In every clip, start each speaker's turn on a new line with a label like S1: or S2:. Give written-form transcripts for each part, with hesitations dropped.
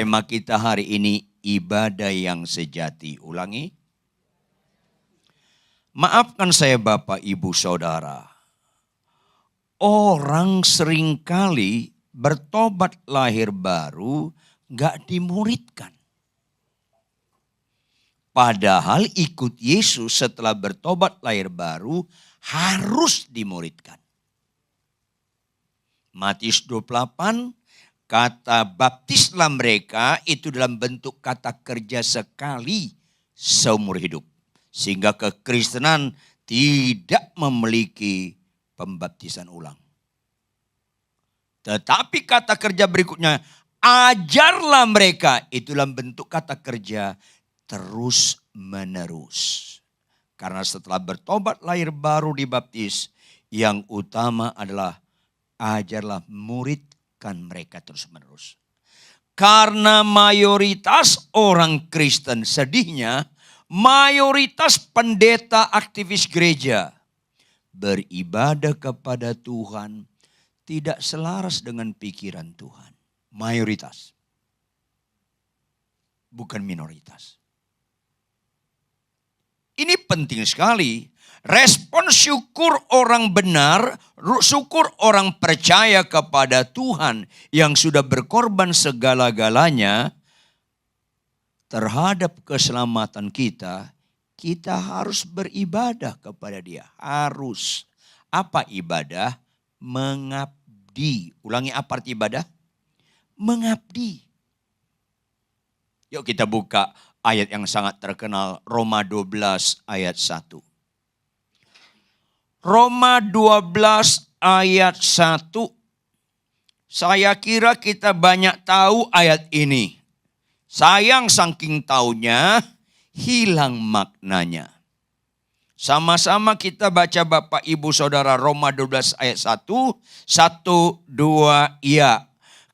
S1: Tema kita hari ini ibadah yang sejati. Ulangi. Maafkan saya Bapak, Ibu, Saudara. Orang seringkali bertobat lahir baru gak dimuridkan. Padahal ikut Yesus setelah bertobat lahir baru harus dimuridkan. Matius 28, kata baptislah mereka itu dalam bentuk kata kerja sekali seumur hidup. Sehingga kekristenan tidak memiliki pembaptisan ulang. Tetapi kata kerja berikutnya, ajarlah mereka itu dalam bentuk kata kerja terus menerus. Karena setelah bertobat lahir baru dibaptis, yang utama adalah ajarlah, muridkan mereka terus menerus. Karena mayoritas orang Kristen, sedihnya mayoritas pendeta aktivis gereja beribadah kepada Tuhan tidak selaras dengan pikiran Tuhan. Mayoritas. Bukan minoritas. Ini penting sekali. Respon syukur orang benar, syukur orang percaya kepada Tuhan yang sudah berkorban segala-galanya terhadap keselamatan kita, kita harus beribadah kepada Dia. Harus. Apa ibadah? Mengabdi. Ulangi, apa arti ibadah? Mengabdi. Yuk kita buka ayat yang sangat terkenal, Roma 12 ayat 1. Roma 12 ayat 1. Saya kira kita banyak tahu ayat ini. Sayang saking taunya, hilang maknanya. Sama-sama kita baca Bapak Ibu Saudara, Roma 12 ayat 1. 1, 2, ya.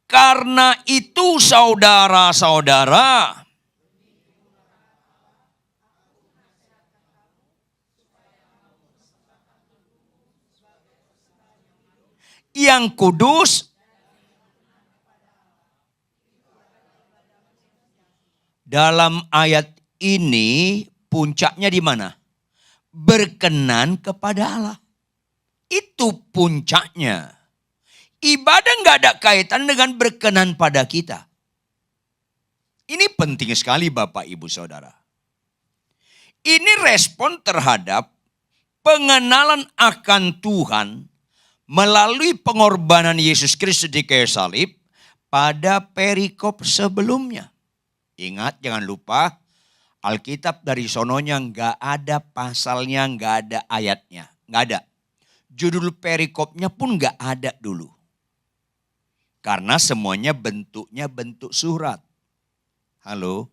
S1: Karena itu saudara-saudara, yang kudus dalam ayat ini puncaknya di mana? Berkenan kepada Allah. Itu puncaknya. Ibadah gak ada kaitan dengan berkenan pada kita. Ini penting sekali Bapak Ibu Saudara. Ini respon terhadap pengenalan akan Tuhan melalui pengorbanan Yesus Kristus di kayu salib pada perikop sebelumnya. Ingat, jangan lupa Alkitab dari sononya nggak ada pasalnya, nggak ada ayatnya, nggak ada. Judul perikopnya pun nggak ada dulu. Karena semuanya bentuknya bentuk surat. Halo?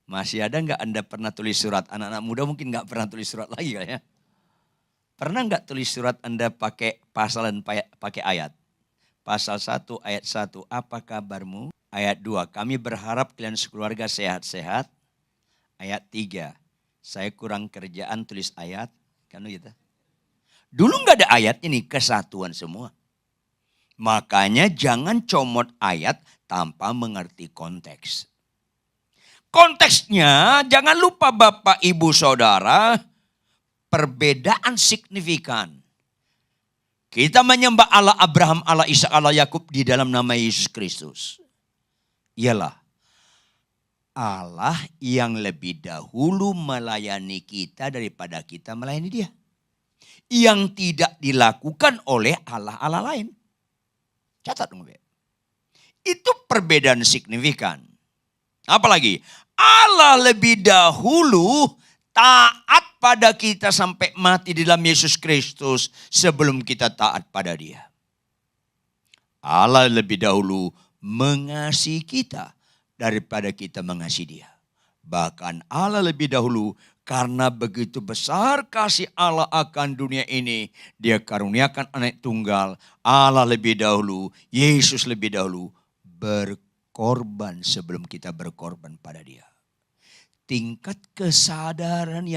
S1: Masih ada nggak Anda pernah tulis surat? Anak-anak muda mungkin nggak pernah tulis surat lagi kayaknya. Pernah nggak tulis surat Anda pakai pasal dan pakai ayat? Pasal 1 ayat 1, apa kabarmu? Ayat 2, kami berharap kalian sekeluarga sehat-sehat. Ayat 3, saya kurang kerjaan tulis ayat. Kan gitu. Dulu nggak ada ayat ini, kesatuan semua. Makanya jangan comot ayat tanpa mengerti konteks. Konteksnya jangan lupa Bapak Ibu Saudara, perbedaan signifikan. Kita menyembah Allah Abraham, Allah Ishak, Allah Yakub di dalam nama Yesus Kristus. Ialah Allah yang lebih dahulu melayani kita daripada kita melayani Dia. Yang tidak dilakukan oleh Allah-Allah lain. Catat dong. Itu perbedaan signifikan. Apalagi Allah lebih dahulu taat pada kita sampai mati di dalam Yesus Kristus sebelum kita taat pada Dia. Allah lebih dahulu mengasihi kita daripada kita mengasihi Dia. Bahkan Allah lebih dahulu karena begitu besar kasih Allah akan dunia ini, Dia karuniakan anak tunggal. Allah lebih dahulu, Yesus lebih dahulu berkorban sebelum kita berkorban pada Dia. Tingkat kesadaran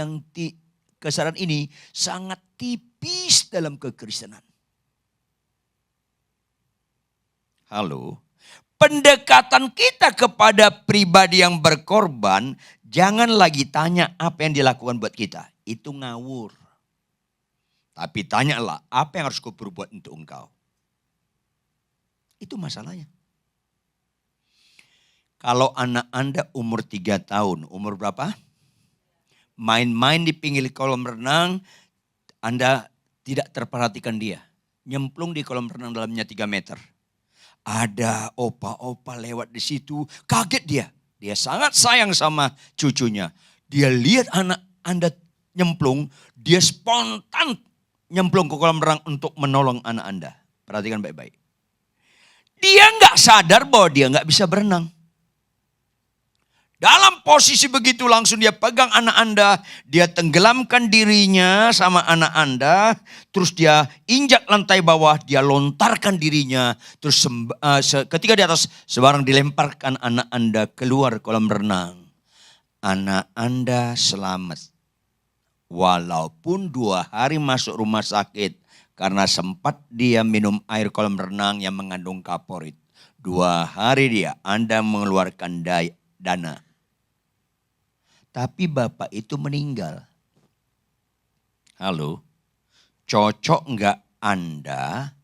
S1: kesadaran ini sangat tipis dalam kekristenan. Halo. pendekatan kita kepada pribadi yang berkorban, jangan lagi tanya apa yang dilakukan buat kita. Itu ngawur. Tapi tanyalah, apa yang harus ku perbuat untuk engkau? Itu masalahnya. Kalau anak Anda umur 3 tahun, umur berapa? Main-main di pinggir kolam renang, Anda tidak terperhatikan dia. Nyemplung di kolam renang dalamnya 3 meter. Ada opa-opa lewat di situ, kaget dia. Dia sangat sayang sama cucunya. Dia lihat anak Anda nyemplung, dia spontan nyemplung ke kolam renang untuk menolong anak Anda. Perhatikan baik-baik. Dia nggak sadar bahwa dia nggak bisa berenang. Dalam posisi begitu langsung dia pegang anak Anda, dia tenggelamkan dirinya sama anak Anda, terus dia injak lantai bawah, dia lontarkan dirinya, terus ketika di atas sebarang dilemparkan anak Anda keluar kolam renang. Anak Anda selamat. Walaupun 2 hari masuk rumah sakit karena sempat dia minum air kolam renang yang mengandung kaporit. 2 hari Anda mengeluarkan dana. Tapi bapak itu meninggal. Halo, cocok enggak Anda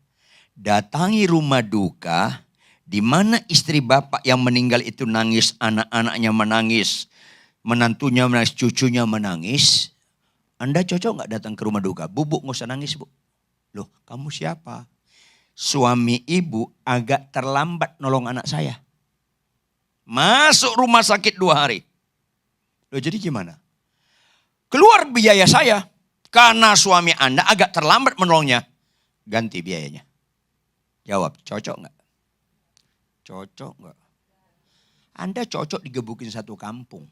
S1: datangi rumah duka di mana istri bapak yang meninggal itu nangis, anak-anaknya menangis, menantunya menangis, cucunya menangis. Anda cocok enggak datang ke rumah duka? Bu, nggak usah nangis bu. Loh, kamu siapa? Suami ibu agak terlambat nolong anak saya. Masuk rumah sakit 2 hari. Loh jadi gimana? Keluar biaya saya. Karena suami Anda agak terlambat menolongnya. Ganti biayanya. Jawab, cocok enggak? Cocok enggak? Anda cocok digebukin satu kampung.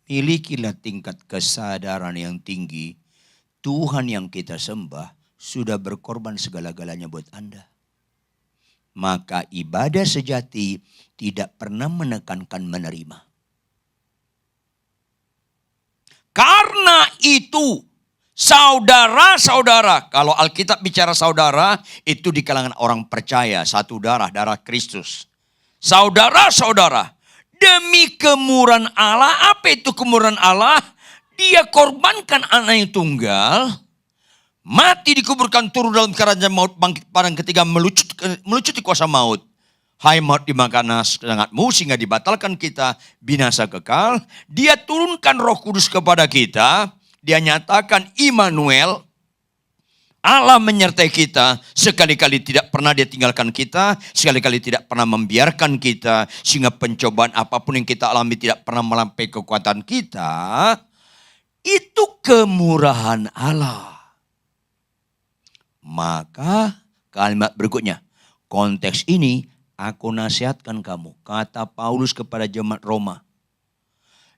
S1: Milikilah tingkat kesadaran yang tinggi. Tuhan yang kita sembah sudah berkorban segala-galanya buat Anda. Maka ibadah sejati tidak pernah menekankan menerima. Karena itu, saudara-saudara, kalau Alkitab bicara saudara, itu di kalangan orang percaya, satu darah, darah Kristus. Saudara-saudara, demi kemurahan Allah, apa itu kemurahan Allah? Dia korbankan anak yang tunggal, mati dikuburkan turun dalam kerajaan maut, bangkit pada ketiga melucuti kuasa maut. Hai maut dimakan sangatmu sehingga dibatalkan kita binasa kekal. Dia turunkan Roh Kudus kepada kita. Dia nyatakan Immanuel, Allah menyertai kita. Sekali-kali tidak pernah dia tinggalkan kita. Sekali-kali tidak pernah membiarkan kita. Sehingga pencobaan apapun yang kita alami tidak pernah melampaui kekuatan kita. Itu kemurahan Allah. Maka kalimat berikutnya. Konteks ini aku nasihatkan kamu, kata Paulus kepada jemaat Roma.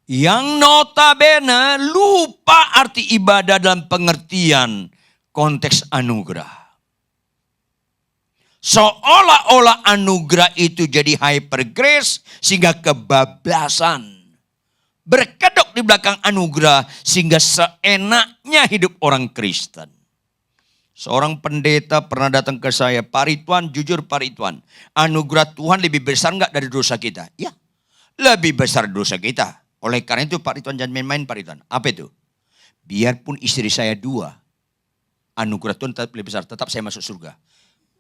S1: Yang notabene lupa arti ibadah dalam pengertian konteks anugerah. Seolah-olah anugerah itu jadi hyper grace sehingga kebablasan. Berkedok di belakang anugerah sehingga seenaknya hidup orang Kristen. Seorang pendeta pernah datang ke saya, Pak Ridwan, jujur Pak Ridwan, anugerah Tuhan lebih besar enggak dari dosa kita? Ya, lebih besar dosa kita. Oleh karena itu Pak Ridwan jangan main-main Pak Ridwan. Apa itu? Biarpun istri saya 2, anugerah Tuhan tetap lebih besar, tetap saya masuk surga.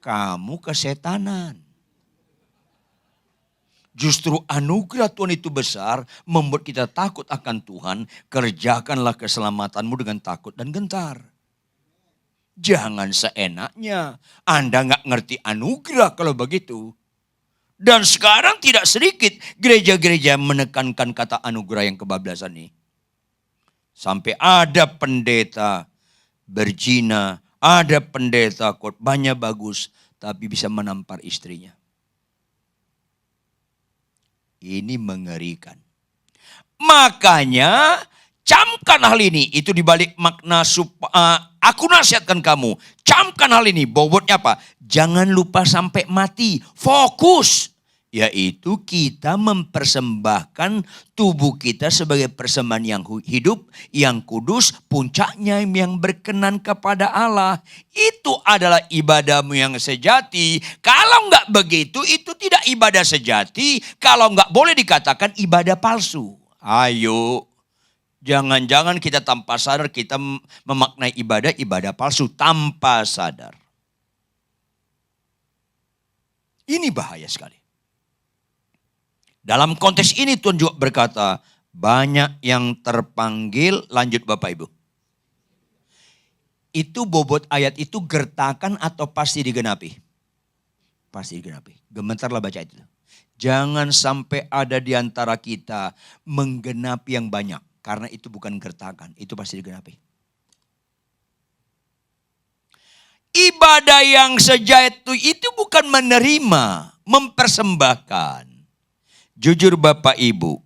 S1: Kamu kesetanan. Justru anugerah Tuhan itu besar, membuat kita takut akan Tuhan. Kerjakanlah keselamatanmu dengan takut dan gentar. Jangan seenaknya. Anda nggak ngerti anugerah kalau begitu. Dan sekarang tidak sedikit gereja-gereja menekankan kata anugerah yang kebablasan ini. Sampai ada pendeta berzina, ada pendeta khotbahnya bagus, tapi bisa menampar istrinya. Ini mengerikan. Makanya camkan hal ini. Itu dibalik makna aku nasihatkan kamu. Camkan hal ini. Bobotnya apa? Jangan lupa sampai mati. Fokus. Yaitu kita mempersembahkan tubuh kita sebagai persembahan yang hidup, yang kudus, puncaknya yang berkenan kepada Allah. Itu adalah ibadahmu yang sejati. Kalau enggak begitu, itu tidak ibadah sejati. Kalau enggak boleh dikatakan ibadah palsu. Ayo, jangan-jangan kita tanpa sadar kita memaknai ibadah palsu tanpa sadar. Ini bahaya sekali. Dalam konteks ini Tuhan juga berkata, banyak yang terpanggil, lanjut Bapak Ibu. Itu bobot ayat itu gertakan atau pasti digenapi? Pasti digenapi. Gemetarlah baca itu. Jangan sampai ada di antara kita menggenapi yang banyak. Karena itu bukan gertakan, itu pasti digenapi. Ibadah yang sejati itu bukan menerima, mempersembahkan. Jujur Bapak Ibu,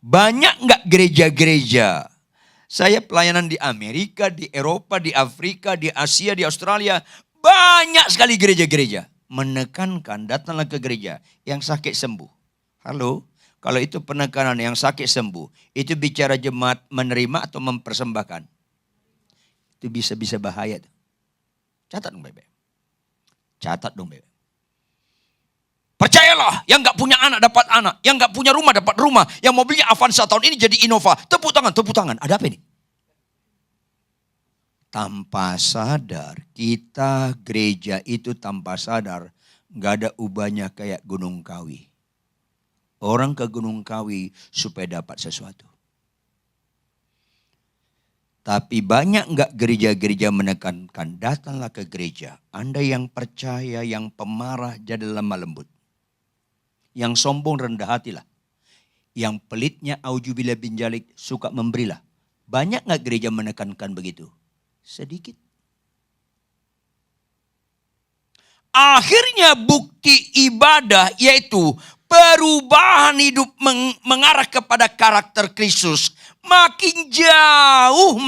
S1: banyak enggak gereja-gereja? Saya pelayanan di Amerika, di Eropa, di Afrika, di Asia, di Australia. Banyak sekali gereja-gereja. Menekankan datanglah ke gereja yang sakit sembuh. Halo, kalau itu penekanan yang sakit sembuh. Itu bicara jemaat menerima atau mempersembahkan. Itu bisa bahaya. Catat dong baik-baik. Catat dong baik-baik. Percayalah, yang gak punya anak dapat anak. Yang gak punya rumah dapat rumah. Yang mobilnya Avanza tahun ini jadi Innova. Tepuk tangan. Ada apa ini? Tanpa sadar, kita gereja itu tanpa sadar. Gak ada ubahnya kayak Gunung Kawi. Orang ke Gunung Kawi supaya dapat sesuatu. Tapi banyak gak gereja-gereja menekankan, datanglah ke gereja. Anda yang percaya, yang pemarah, jadi lemah lembut. Yang sombong rendah hatilah. Yang pelitnya aujubillah bin jalik suka memberilah. Banyak gak gereja menekankan begitu? Sedikit. Akhirnya bukti ibadah yaitu perubahan hidup mengarah kepada karakter Kristus. Makin jauh.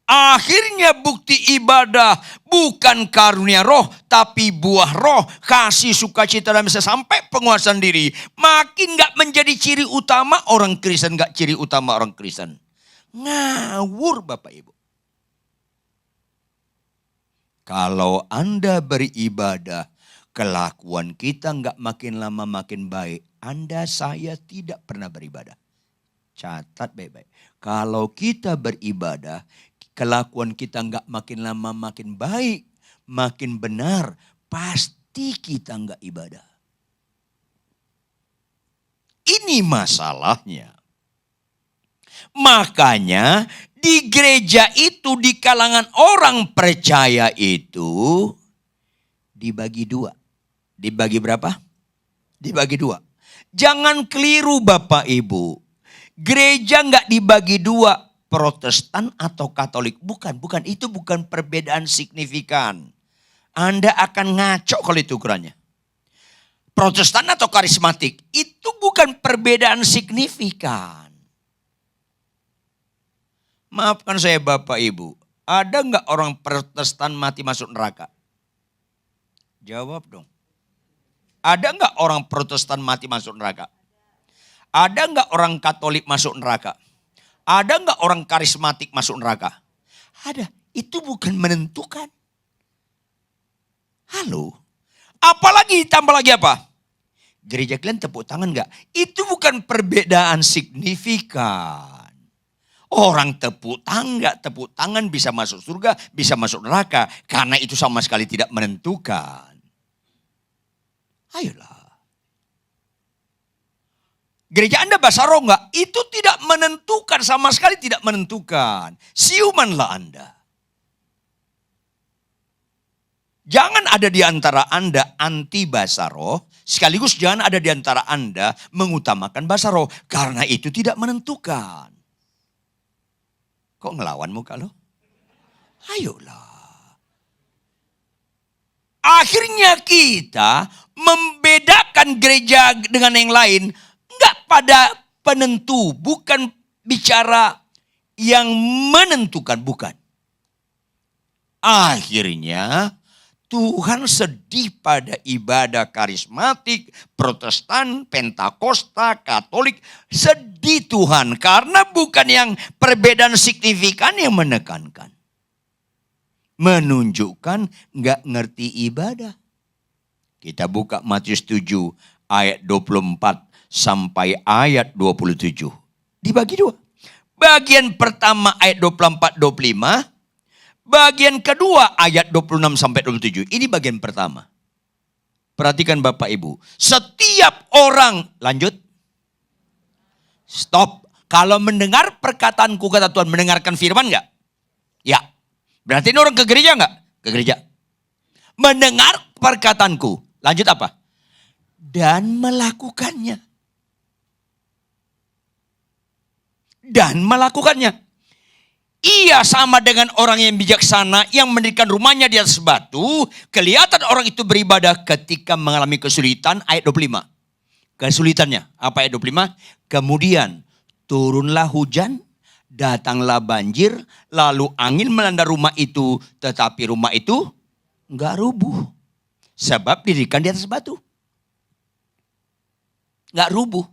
S1: Akhirnya bukti ibadah bukan karunia roh, tapi buah roh, kasih, sukacita, dan bisa sampai penguasaan diri. Makin gak menjadi ciri utama orang Kristen, gak ciri utama orang Kristen. Ngawur Bapak Ibu. Kalau Anda beribadah, kelakuan kita gak makin lama makin baik. Anda, saya tidak pernah beribadah. Catat baik-baik. Kalau kita beribadah, kelakuan kita nggak makin lama makin baik, makin benar, pasti kita nggak ibadah. Ini masalahnya. Makanya di gereja itu, di kalangan orang percaya itu dibagi dua. Dibagi berapa? Dibagi dua. Jangan keliru Bapak Ibu. Gereja nggak dibagi dua. Protestan atau Katolik. Bukan. Itu bukan perbedaan signifikan. Anda akan ngaco kalau itu ukurannya. Protestan atau karismatik. Itu bukan perbedaan signifikan. Maafkan saya Bapak Ibu. Ada nggak orang Protestan mati masuk neraka? Jawab dong. Ada nggak orang Protestan mati masuk neraka? Ada nggak orang Katolik masuk neraka? Ada nggak orang karismatik masuk neraka? Ada. Itu bukan menentukan. Halo. Apalagi tambah lagi apa? Gereja kalian tepuk tangan nggak? Itu bukan perbedaan signifikan. Orang tepuk tangan bisa masuk surga, bisa masuk neraka. Karena itu sama sekali tidak menentukan. Ayolah. Gereja Anda bahasa roh enggak? Itu tidak menentukan, sama sekali tidak menentukan. Siumanlah Anda. Jangan ada di antara Anda anti bahasa roh, sekaligus jangan ada di antara Anda mengutamakan bahasa roh. Karena itu tidak menentukan. Kok ngelawan muka lo? Ayolah. Akhirnya kita membedakan gereja dengan yang lain. Enggak pada penentu, bukan bicara yang menentukan, bukan. Akhirnya Tuhan sedih pada ibadah karismatik, Protestan, Pentakosta, Katolik. Sedih Tuhan karena bukan yang perbedaan signifikan yang menekankan. Menunjukkan nggak ngerti ibadah. Kita buka Matius 7 ayat 24 sampai ayat 27. Dibagi dua. Bagian pertama ayat 24-25. Bagian kedua ayat 26 sampai 27. Ini bagian pertama. Perhatikan Bapak Ibu. Setiap orang, lanjut. Stop. Kalau mendengar perkataanku kata Tuhan, mendengarkan firman enggak? Ya. Berarti ini orang ke gereja enggak? Ke gereja. Mendengar perkataanku. Lanjut apa? Dan melakukannya. Dan melakukannya. Ia sama dengan orang yang bijaksana yang mendirikan rumahnya di atas batu. Kelihatan orang itu beribadah ketika mengalami kesulitan. Ayat 25. Kesulitannya. Apa ayat 25? Kemudian turunlah hujan, datanglah banjir, lalu angin melanda rumah itu. Tetapi rumah itu enggak rubuh. Sebab didirikan di atas batu. Enggak rubuh.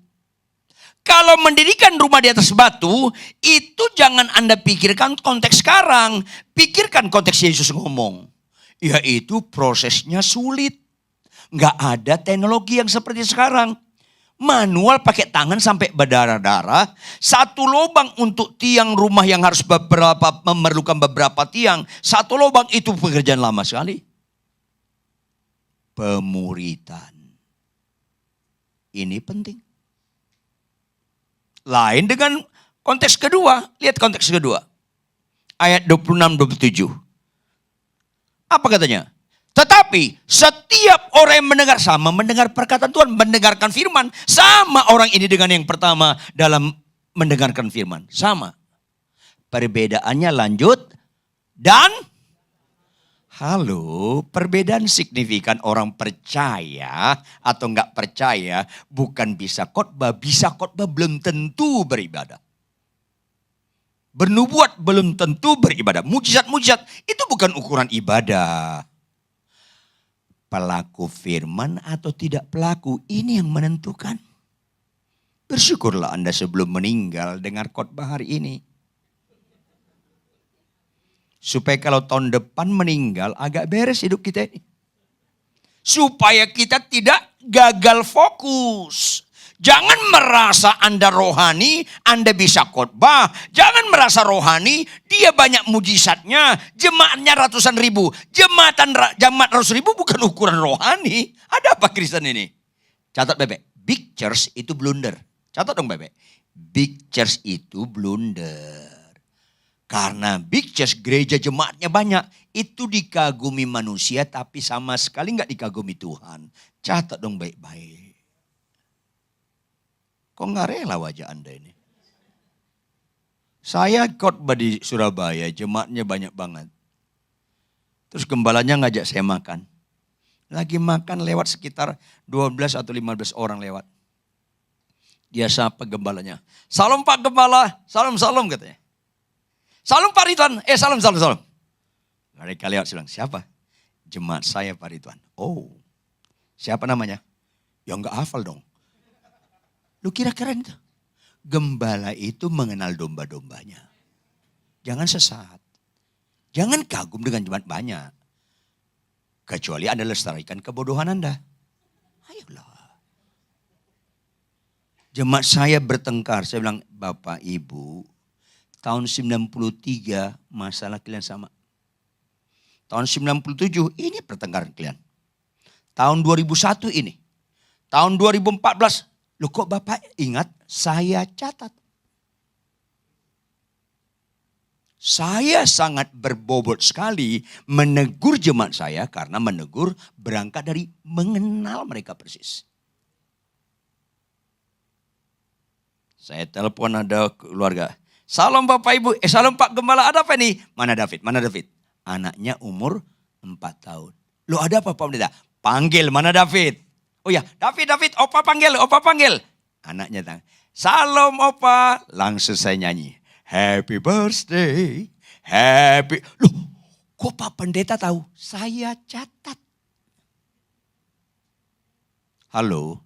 S1: Kalau mendirikan rumah di atas batu, itu jangan Anda pikirkan konteks sekarang. Pikirkan konteks Yesus ngomong. Yaitu prosesnya sulit. Nggak ada teknologi yang seperti sekarang. Manual pakai tangan sampai berdarah-darah. Satu lubang untuk tiang rumah yang harus memerlukan beberapa tiang. Satu lubang itu pekerjaan lama sekali. Pemuritan. Ini penting. Lain dengan konteks kedua. Lihat konteks kedua. Ayat 26-27. Apa katanya? Tetapi setiap orang yang mendengar, sama mendengar perkataan Tuhan, mendengarkan firman. Sama orang ini dengan yang pertama dalam mendengarkan firman. Sama. Perbedaannya lanjut. Dan halo, perbedaan signifikan orang percaya atau enggak percaya bukan bisa khotbah belum tentu beribadah. Bernubuat belum tentu beribadah. Mujizat-mujizat itu bukan ukuran ibadah. Pelaku firman atau tidak pelaku, ini yang menentukan. Bersyukurlah Anda sebelum meninggal dengar khotbah hari ini. Supaya kalau tahun depan meninggal agak beres hidup kita ini. Supaya kita tidak gagal fokus. Jangan merasa Anda rohani, Anda bisa khotbah. Jangan merasa rohani, dia banyak mujizatnya. Jemaatnya ratusan ribu. Jemaat ratus ribu bukan ukuran rohani. Ada apa Kristen ini? Catat Bebek, big church itu blunder. Catat dong Bebek, big church itu blunder. Karena big church, gereja jemaatnya banyak. Itu dikagumi manusia tapi sama sekali nggak dikagumi Tuhan. Catat dong baik-baik. Kok nggak rela wajah Anda ini? Saya khotbah di Surabaya, jemaatnya banyak banget. Terus gembalanya ngajak saya makan. Lagi makan lewat sekitar 12 atau 15 orang lewat. Dia sapa gembalanya. Salam Pak Gembala, salam katanya. Salam Pak Ridwan, salam. Mereka lewat bilang, siapa? Jemaat saya Pak Ridwan. Oh, siapa namanya? Ya enggak hafal dong. Lu kira keren itu? Gembala itu mengenal domba-dombanya. Jangan sesat. Jangan kagum dengan jemaat banyak. Kecuali Anda lestarikan kebodohan Anda. Ayolah. Jemaat saya bertengkar. Saya bilang, Bapak Ibu, tahun 93 masalah kalian sama. Tahun 97 ini pertengkaran kalian. Tahun 2001 ini. Tahun 2014. Loh kok Bapak ingat? Saya catat. Saya sangat berbobot sekali menegur jemaat saya. Karena menegur berangkat dari mengenal mereka persis. Saya telepon ada keluarga. Salam Bapak Ibu, salam Pak Gembala, ada apa nih? Mana David? Anaknya umur 4 tahun. Loh ada apa Pak Pendeta? Panggil, mana David? Oh ya, David, Opa panggil. Anaknya datang. Salam Opa. Langsung saya nyanyi. Happy birthday. Loh, Kok Pak Pendeta tahu? Saya catat. Halo,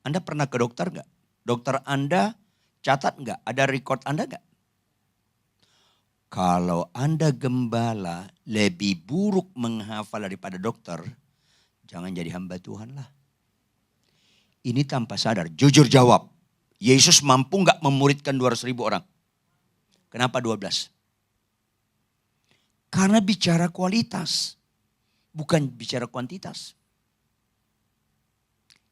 S1: Anda pernah ke dokter nggak? Dokter Anda catat nggak? Ada record Anda nggak? Kalau Anda gembala lebih buruk menghafal daripada dokter, jangan jadi hamba Tuhan lah. Ini tanpa sadar, jujur jawab. Yesus mampu nggak memuridkan 200.000 orang? Kenapa 12? Karena bicara kualitas, bukan bicara kuantitas.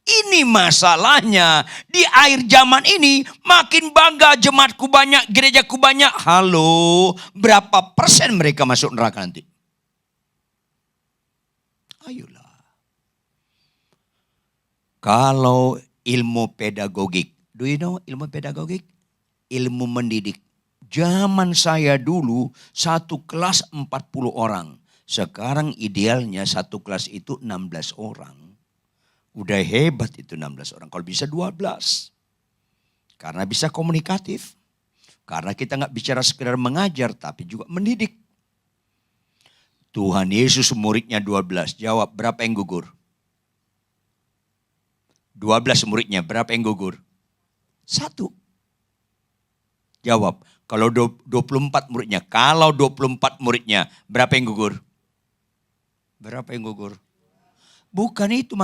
S1: Ini masalahnya. Di akhir zaman ini makin bangga jemaatku banyak, gerejaku banyak. Halo, berapa persen mereka masuk neraka nanti? Ayolah. Kalau ilmu pedagogik, do you know ilmu pedagogik? Ilmu mendidik. Zaman saya dulu satu kelas 40 orang. Sekarang idealnya satu kelas itu 16 orang. Udah hebat itu 16 orang. Kalau bisa 12. Karena bisa komunikatif. Karena kita nggak bicara sekedar mengajar tapi juga mendidik. Tuhan Yesus muridnya 12. Jawab, berapa yang gugur? 12 muridnya, berapa yang gugur? 1. Jawab, kalau 24 muridnya. Kalau 24 muridnya, berapa yang gugur? Berapa yang gugur? Bukan itu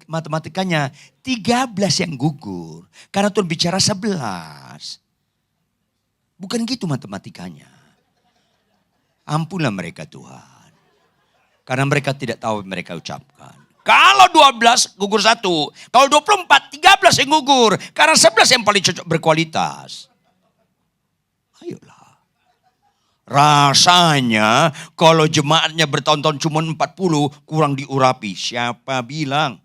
S1: matematikanya. 13 yang gugur. Karena Tuhan bicara 11. Bukan gitu matematikanya. Ampunlah mereka Tuhan. Karena mereka tidak tahu mereka ucapkan. Kalau 12 gugur 1. Kalau 24, 13 yang gugur. Karena 11 yang paling cocok berkualitas. Ayolah. Rasanya kalau jemaatnya bertahun-tahun cuma 40 kurang diurapi. Siapa bilang?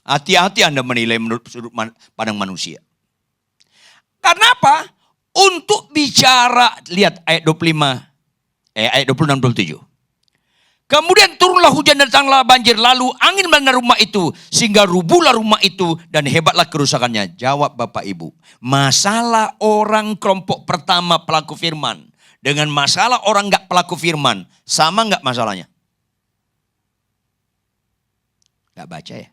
S1: Hati-hati Anda menilai menurut sudut pandang manusia. Karena apa? Untuk bicara, lihat ayat 25, ayat 26-27. Kemudian turunlah hujan dan datanglah banjir. Lalu angin melanda rumah itu. Sehingga rubuhlah rumah itu. Dan hebatlah kerusakannya. Jawab Bapak Ibu. Masalah orang kelompok pertama pelaku firman. Dengan masalah orang gak pelaku firman. Sama gak masalahnya? Gak baca ya?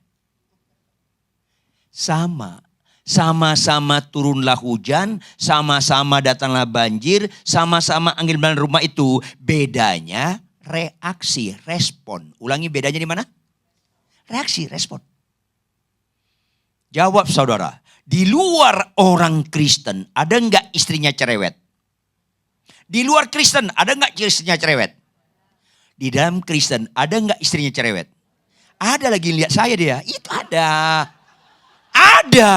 S1: Sama. Sama-sama turunlah hujan. Sama-sama datanglah banjir. Sama-sama angin melanda rumah itu. Bedanya reaksi, respon. Ulangi bedanya di mana? Reaksi, respon. Jawab saudara, di luar orang Kristen ada enggak istrinya cerewet? Di luar Kristen ada enggak istrinya cerewet? Di dalam Kristen ada enggak istrinya cerewet? Ada lagi, lihat saya dia, itu ada. Ada.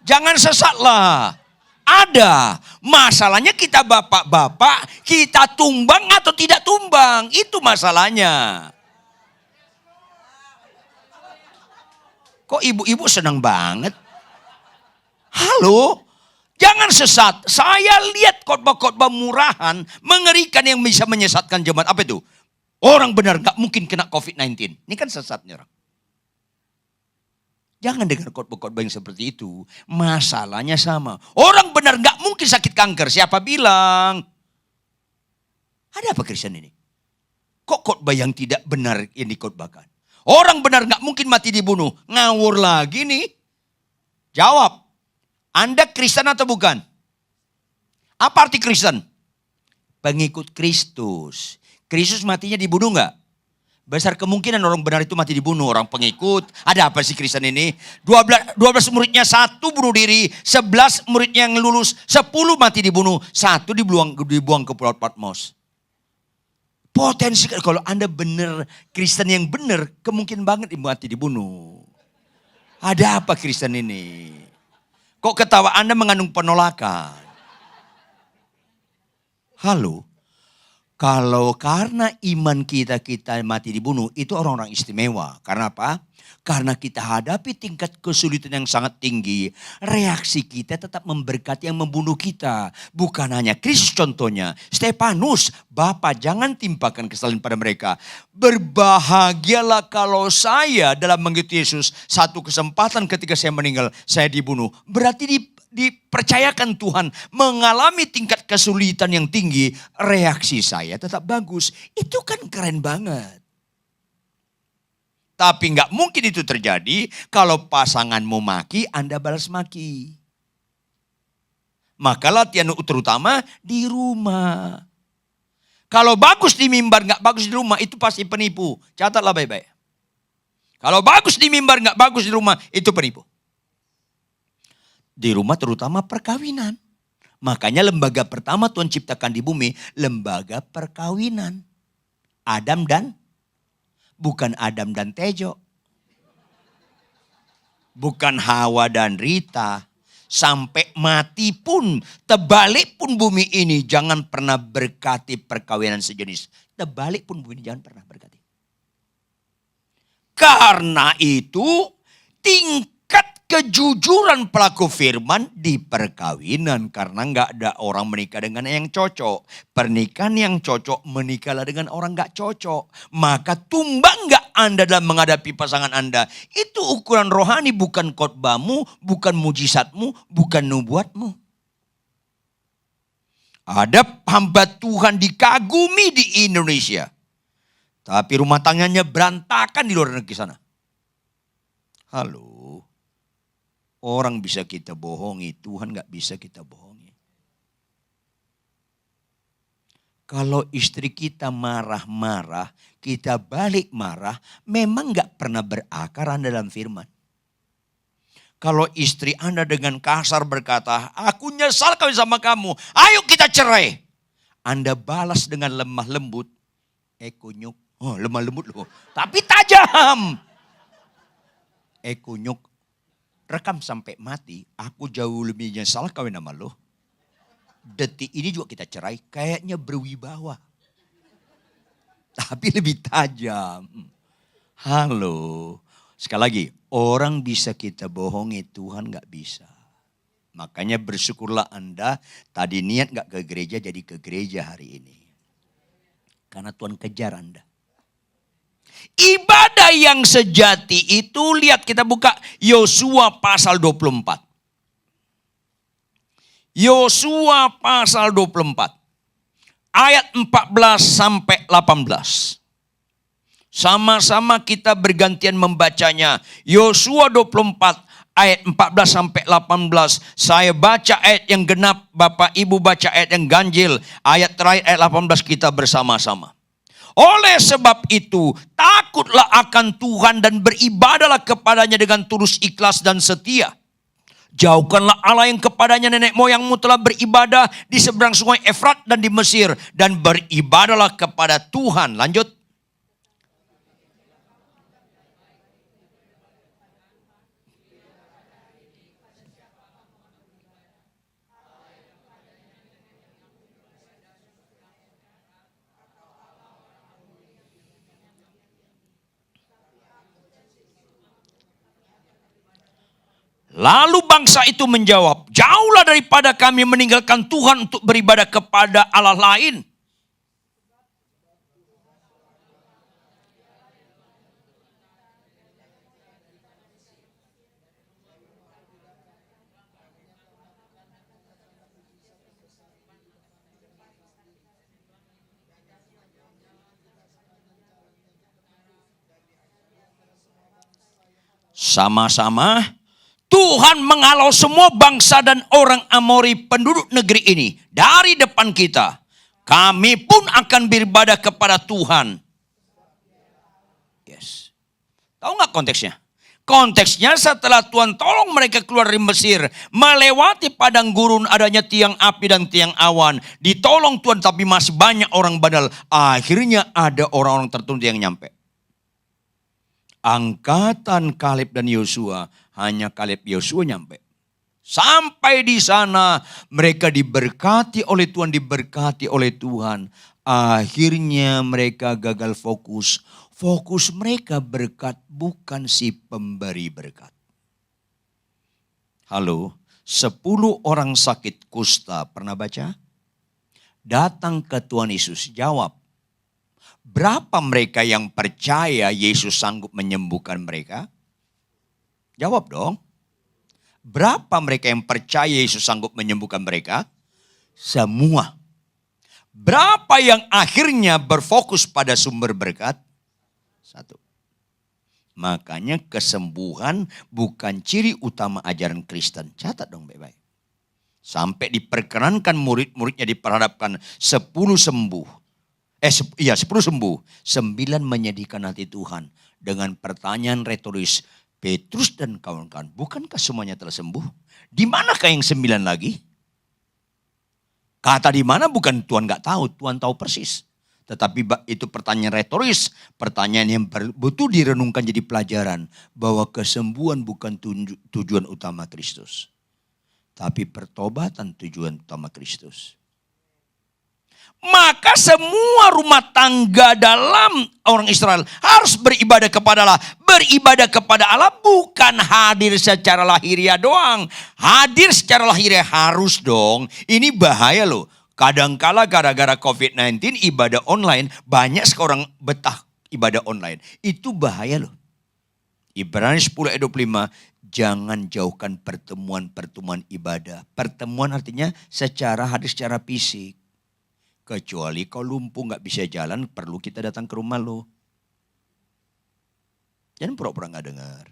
S1: Jangan sesatlah. Ada. Masalahnya kita bapak-bapak, kita tumbang atau tidak tumbang. Itu masalahnya. Kok ibu-ibu senang banget? Halo? Jangan sesat. Saya lihat khotbah-khotbah murahan mengerikan yang bisa menyesatkan jemaat. Apa itu? Orang benar gak mungkin kena COVID-19. Ini kan sesatnya orang. Jangan dengar khotbah-khotbah yang seperti itu. Masalahnya sama. Orang benar gak mungkin sakit kanker. Siapa bilang? Ada apa Kristen ini? Kok khotbah yang tidak benar yang dikhotbahkan? Orang benar gak mungkin mati dibunuh. Ngawur lagi nih. Jawab. Anda Kristen atau bukan? Apa arti Kristen? Pengikut Kristus. Kristus matinya dibunuh gak? Besar kemungkinan orang benar itu mati dibunuh. Orang pengikut. Ada apa sih Kristen ini? 12 muridnya 1 bunuh diri. 11 muridnya yang lulus. 10 mati dibunuh. 1 dibuang ke Pulau Patmos. Potensi kalau Anda benar Kristen yang benar. Kemungkinan banget mati dibunuh. Ada apa Kristen ini? Kok ketawa Anda mengandung penolakan? Halo? Kalau karena iman kita mati dibunuh, itu orang-orang istimewa. Karena apa? Karena kita hadapi tingkat kesulitan yang sangat tinggi, reaksi kita tetap memberkati yang membunuh kita. Bukan hanya Kristus contohnya, Stefanus, Bapak jangan timpakan kesalahan pada mereka. Berbahagialah kalau saya dalam mengikuti Yesus, satu kesempatan ketika saya meninggal, saya dibunuh. Berarti dipercayakan Tuhan mengalami tingkat kesulitan yang tinggi, reaksi saya tetap bagus. Itu kan keren banget. Tapi nggak mungkin itu terjadi kalau pasanganmu maki, Anda balas maki. Maka latihan terutama di rumah. Kalau bagus di mimbar, nggak bagus di rumah, itu pasti penipu. Catatlah baik-baik. Kalau bagus di mimbar, nggak bagus di rumah, itu penipu. Di rumah terutama perkawinan. Makanya lembaga pertama Tuhan ciptakan di bumi, lembaga perkawinan. Adam dan bukan Adam dan Tejo. Bukan Hawa dan Rita. Sampai mati pun, terbalik pun bumi ini jangan pernah berkati perkawinan sejenis. Terbalik pun bumi ini jangan pernah berkati. Karena itu tingkat kejujuran pelaku firman di perkawinan. Karena nggak ada orang menikah dengan yang cocok. Pernikahan yang cocok menikahlah dengan orang nggak cocok. Maka tumbang nggak Anda dalam menghadapi pasangan Anda. Itu ukuran rohani, bukan khotbahmu, bukan mujizatmu, bukan nubuatmu. Ada hamba Tuhan dikagumi di Indonesia. Tapi rumah tangganya berantakan di luar negeri sana. Halo. Orang bisa kita bohongi, Tuhan gak bisa kita bohongi. Kalau istri kita marah-marah, kita balik marah, memang gak pernah berakar dalam firman. Kalau istri Anda dengan kasar berkata, aku nyesal kawin sama kamu, ayo kita cerai. Anda balas dengan lemah lembut, kunyuk, oh lemah lembut loh, tapi tajam. Kunyuk. Rekam sampai mati, aku jauh lebih nyesal kawin sama lo. Detik ini juga kita cerai, kayaknya berwibawa. Tapi lebih tajam. Halo. Sekali lagi, orang bisa kita bohongi, Tuhan gak bisa. Makanya bersyukurlah Anda, tadi niat gak ke gereja, jadi ke gereja hari ini. Karena Tuhan kejar Anda. Ibadah yang sejati itu, lihat kita buka Yosua pasal 24. Yosua pasal 24. Ayat 14 sampai 18. Sama-sama kita bergantian membacanya. Yosua 24 ayat 14 sampai 18. Saya baca ayat yang genap, Bapak Ibu baca ayat yang ganjil. Ayat terakhir ayat 18 kita bersama-sama. Oleh sebab itu, takutlah akan Tuhan dan beribadahlah kepadanya dengan tulus ikhlas dan setia. Jauhkanlah Allah yang kepadanya nenek moyangmu telah beribadah di seberang sungai Efrat dan di Mesir. Dan beribadahlah kepada Tuhan. Lanjut. Lalu bangsa itu menjawab, jauhlah daripada kami meninggalkan Tuhan untuk beribadah kepada Allah lain. Sama-sama. Tuhan menghalau semua bangsa dan orang Amori penduduk negeri ini dari depan kita. Kami pun akan beribadah kepada Tuhan. Yes. Tahu nggak konteksnya? Konteksnya setelah Tuhan tolong mereka keluar dari Mesir. Melewati padang gurun adanya tiang api dan tiang awan. Ditolong Tuhan tapi masih banyak orang bandel. Akhirnya ada orang-orang tertentu yang nyampe. Angkatan Kaleb dan Yosua, hanya Kaleb Yosua nyampe. Sampai di sana mereka diberkati oleh Tuhan, diberkati oleh Tuhan. Akhirnya mereka gagal fokus. Fokus mereka berkat, bukan si pemberi berkat. Halo, 10 orang sakit kusta, pernah baca? Datang ke Tuhan Yesus, jawab. Berapa mereka yang percaya Yesus sanggup menyembuhkan mereka? Jawab dong. Berapa mereka yang percaya Yesus sanggup menyembuhkan mereka? Semua. Berapa yang akhirnya berfokus pada sumber berkat? 1. Makanya kesembuhan bukan ciri utama ajaran Kristen. Catat dong baik-baik. Sampai diperkenankan murid-muridnya diperhadapkan 10 sembuh. 10 sembuh. 9 menyedihkan hati Tuhan. Dengan pertanyaan retoris. Petrus dan kawan-kawan, bukankah semuanya telah sembuh? Di manakah yang 9 lagi? Kata di mana bukan Tuhan gak tahu. Tuhan tahu persis. Tetapi itu pertanyaan retoris. Pertanyaan yang butuh direnungkan jadi pelajaran. Bahwa kesembuhan bukan tujuan utama Kristus. Tapi pertobatan tujuan utama Kristus. Maka semua rumah tangga dalam orang Israel harus beribadah kepada Allah. Beribadah kepada Allah bukan hadir secara lahiriah doang. Hadir secara lahiriah harus dong. Ini bahaya loh. Kadangkala gara-gara COVID-19 ibadah online, banyak sekarang betah ibadah online. Itu bahaya loh. Ibrani 10 ayat 25, jangan jauhkan pertemuan-pertemuan ibadah. Pertemuan artinya secara hadir secara fisik. Kecuali kau lumpuh gak bisa jalan, perlu kita datang ke rumah lo. Jangan pura-pura gak dengar.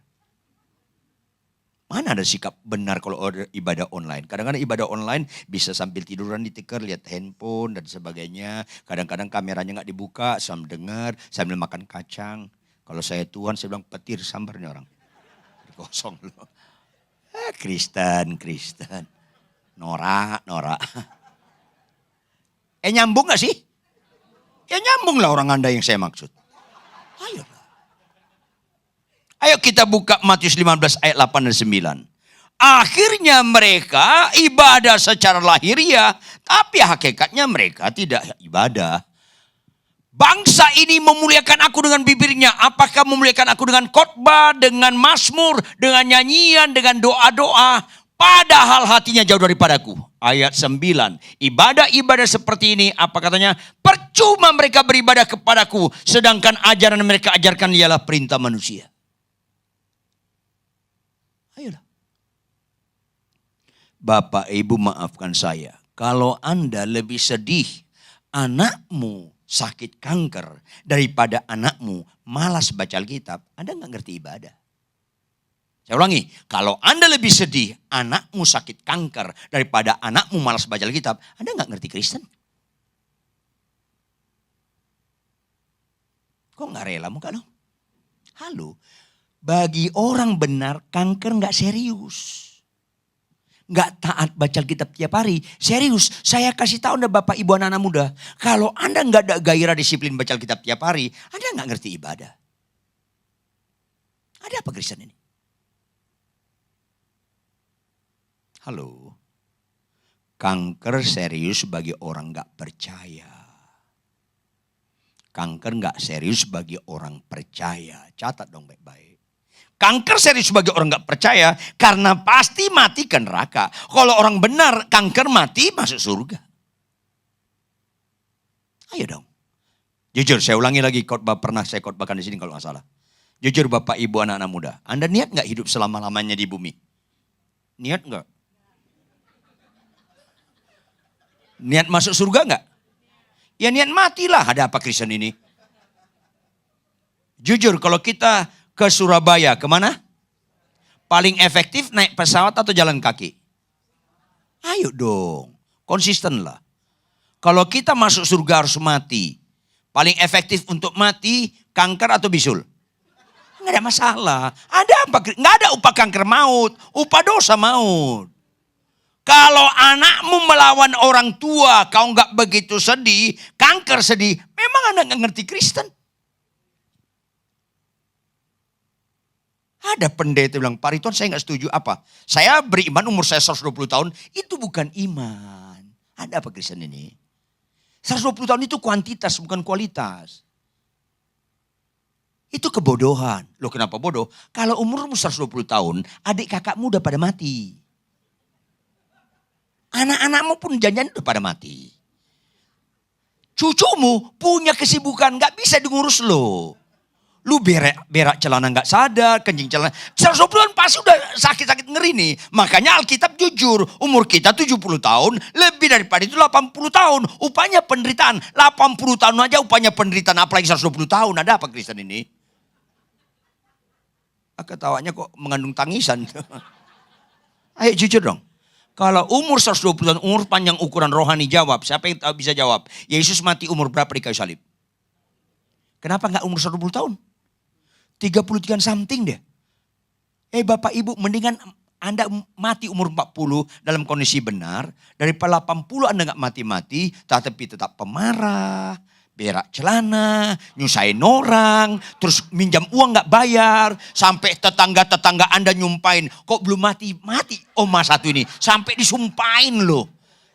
S1: Mana ada sikap benar kalau ibadah online. Kadang-kadang ibadah online bisa sambil tiduran di tikar, lihat handphone dan sebagainya. Kadang-kadang kameranya gak dibuka, sambil dengar, sambil makan kacang. Kalau saya Tuhan, saya bilang petir sambarnya orang. Kosong loh. Kristen. Norak. Nyambung gak sih? Ya nyambung lah orang Anda yang saya maksud. Ayo kita buka Matius 15 ayat 8 dan 9. Akhirnya mereka ibadah secara lahiriah. Tapi hakikatnya mereka tidak ibadah. Bangsa ini memuliakan aku dengan bibirnya. Apakah memuliakan aku dengan khotbah, dengan mazmur, dengan nyanyian, dengan doa-doa. Padahal hatinya jauh daripadaku. Ayat 9. Ibadah-ibadah seperti ini, apa katanya? Percuma mereka beribadah kepadaku. Sedangkan ajaran mereka ajarkan ialah perintah manusia. Ayolah. Bapak Ibu maafkan saya. Kalau Anda lebih sedih anakmu sakit kanker daripada anakmu malas baca Alkitab, Anda gak ngerti ibadah. Saya ulangi, kalau Anda lebih sedih anakmu sakit kanker daripada anakmu malas baca Alkitab, Anda gak ngerti Kristen. Kok gak rela muka lo? Halo, bagi orang benar kanker gak serius. Gak taat baca Alkitab tiap hari. Serius, saya kasih tahu Anda Bapak Ibu anak-anak muda. Kalau Anda gak ada gairah disiplin baca Alkitab tiap hari, Anda gak ngerti ibadah. Ada apa Kristen ini? Halo, kanker serius bagi orang gak percaya. Kanker gak serius bagi orang percaya. Catat dong baik-baik. Kanker serius bagi orang gak percaya karena pasti mati ke neraka. Kalau orang benar kanker mati masuk surga. Ayo dong. Jujur saya ulangi lagi khotbah pernah saya khotbahkan di sini kalau gak salah. Jujur Bapak Ibu anak-anak muda. Anda niat gak hidup selama-lamanya di bumi? Niat gak? Niat masuk surga enggak? Ya niat matilah. Ada apa Kristen ini? Jujur kalau kita ke Surabaya, kemana? Paling efektif naik pesawat atau jalan kaki? Ayo dong, konsisten lah. Kalau kita masuk surga harus mati. Paling efektif untuk mati, kanker atau bisul? Enggak ada masalah. Ada apa? Enggak ada upah kanker maut, upah dosa maut. Kalau anakmu melawan orang tua, kau nggak begitu sedih, kanker sedih, memang Anda nggak ngerti Kristen. Ada pendeta bilang, Pak Ridwan saya nggak setuju apa? Saya beriman umur saya 120 tahun, itu bukan iman. Ada apa Kristen ini? 120 tahun itu kuantitas bukan kualitas. Itu kebodohan. Loh kenapa bodoh? Kalau umurmu 120 tahun, adik kakakmu udah pada mati. Anak-anakmu pun jangan udah pada mati. Cucumu punya kesibukan, gak bisa diurus lo. Lu berak celana gak sadar, kencing celana. 120 tahun pasti udah sakit-sakit ngeri nih. Makanya Alkitab jujur, umur kita 70 tahun, lebih daripada itu 80 tahun. Upahnya penderitaan, 80 tahun aja upahnya penderitaan, apalagi 120 tahun. Ada apa Kristen ini? Ketawanya kok mengandung tangisan. Ayo jujur dong. Kalau umur 120 tahun, umur panjang ukuran rohani, jawab. Siapa yang bisa jawab? Yesus mati umur berapa di kayu salib? Kenapa gak umur 120 tahun? 33 something deh. Bapak ibu, mendingan Anda mati umur 40 dalam kondisi benar. Daripada 80 Anda gak mati-mati, tapi tetap pemarah, berak celana, nyusahin orang, terus minjam uang gak bayar, sampai tetangga-tetangga Anda nyumpain, kok belum mati-mati oma satu ini, sampai disumpahin loh.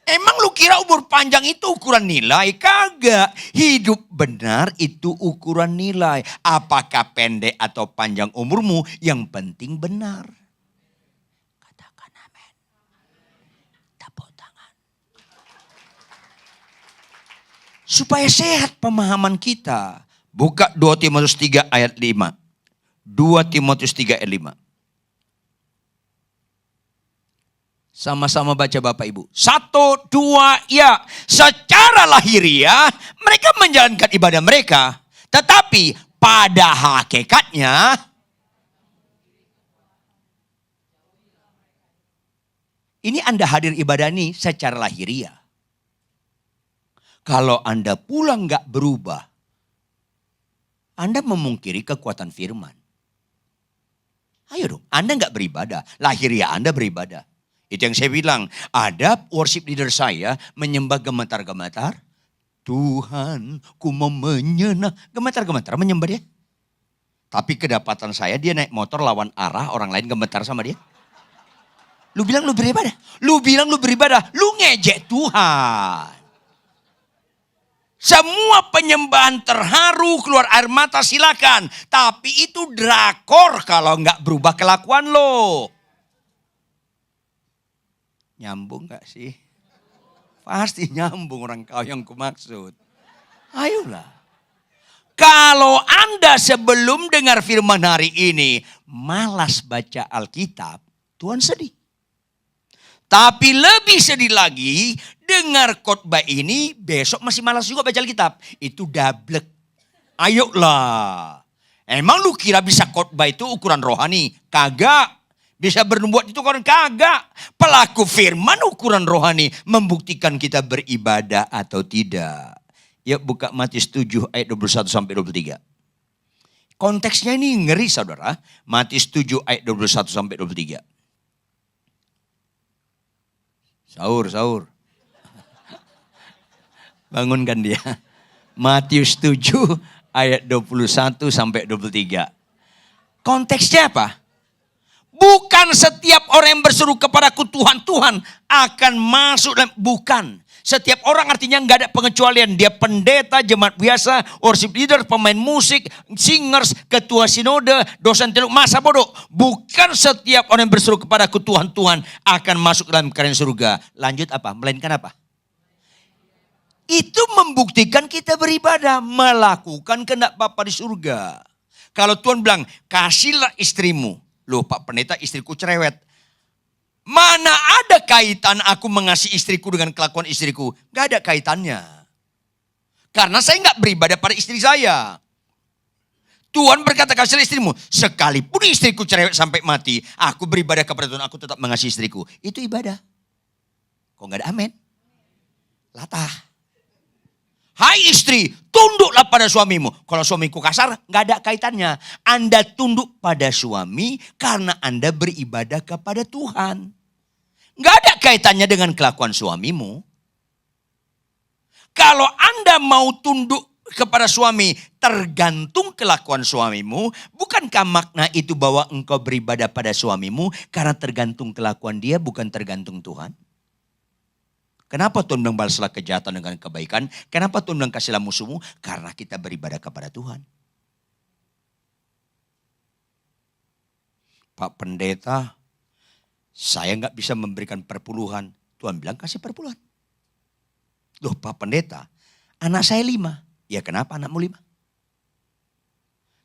S1: Emang lu kira umur panjang itu ukuran nilai? Kagak. Hidup benar itu ukuran nilai. Apakah pendek atau panjang umurmu, yang penting benar. Katakan amin. Tepuk tangan. Supaya sehat pemahaman kita. Buka 2 Timotius 3 ayat 5. 2 Timotius 3 ayat 5. Sama-sama baca Bapak Ibu. 1, 2, ya. Secara lahiriah mereka menjalankan ibadah mereka. Tetapi pada hakikatnya, ini Anda hadir ibadah ini secara lahiriah. Kalau Anda pulang gak berubah, Anda memungkiri kekuatan firman. Ayo dong, Anda gak beribadah. Lahiriah Anda beribadah. Itu yang saya bilang, ada worship leader saya menyembah gemetar-gemetar. Tuhan, ku mau menyenang. Gemetar-gemetar menyembah dia. Tapi kedapatan saya dia naik motor lawan arah, orang lain gemetar sama dia. Lu bilang lu beribadah? Lu bilang lu beribadah, lu ngejek Tuhan. Semua penyembahan terharu, keluar air mata silakan. Tapi itu drakor kalau nggak berubah kelakuan lo. Nyambung gak sih? Pasti nyambung orang kau yang kumaksud. Ayolah. Kalau Anda sebelum dengar firman hari ini malas baca Alkitab, Tuhan sedih. Tapi lebih sedih lagi, dengar khotbah ini besok masih malas juga baca Alkitab. Itu dablek. Ayolah. Emang lu kira bisa khotbah itu ukuran rohani? Kagak. Bisa bernubuat itu kan kagak. Pelaku firman ukuran rohani membuktikan kita beribadah atau tidak. Yuk buka Matius 7 ayat 21 sampai 23. Konteksnya ini ngeri saudara. Matius 7 ayat 21 sampai 23. Sahur. Bangunkan dia. Matius 7 ayat 21 sampai 23. Konteksnya apa? Bukan setiap orang yang berseru kepadaku Tuhan, Tuhan akan masuk dalam. Bukan. Setiap orang artinya nggak ada pengecualian. Dia pendeta, jemaat biasa, worship leader, pemain musik, singers, ketua sinode, dosen teolog, masa bodoh. Bukan setiap orang yang berseru kepadaku Tuhan, Tuhan akan masuk dalam kerajaan surga. Lanjut apa? Melainkan apa? Itu membuktikan kita beribadah, melakukan kehendak Bapa di surga. Kalau Tuhan bilang, kasihlah istrimu. Loh Pak Pendeta, istriku cerewet. Mana ada kaitan aku mengasihi istriku dengan kelakuan istriku? Gak ada kaitannya. Karena saya gak beribadah pada istri saya. Tuhan berkata, kasihlah istrimu. Sekalipun istriku cerewet sampai mati, aku beribadah kepada Tuhan, aku tetap mengasihi istriku. Itu ibadah. Kok gak ada amin? Latah. Hai istri, tunduklah pada suamimu. Kalau suamiku kasar, gak ada kaitannya. Anda tunduk pada suami karena Anda beribadah kepada Tuhan. Gak ada kaitannya dengan kelakuan suamimu. Kalau Anda mau tunduk kepada suami, tergantung kelakuan suamimu. Bukankah makna itu bahwa engkau beribadah pada suamimu karena tergantung kelakuan dia, bukan tergantung Tuhan? Kenapa Tuhan bilang balaslah kejahatan dengan kebaikan? Kenapa Tuhan bilang kasihlah musuhmu? Karena kita beribadah kepada Tuhan. Pak Pendeta, saya nggak bisa memberikan perpuluhan. Tuhan bilang kasih perpuluhan. Loh Pak Pendeta, anak saya 5. Ya kenapa anakmu 5?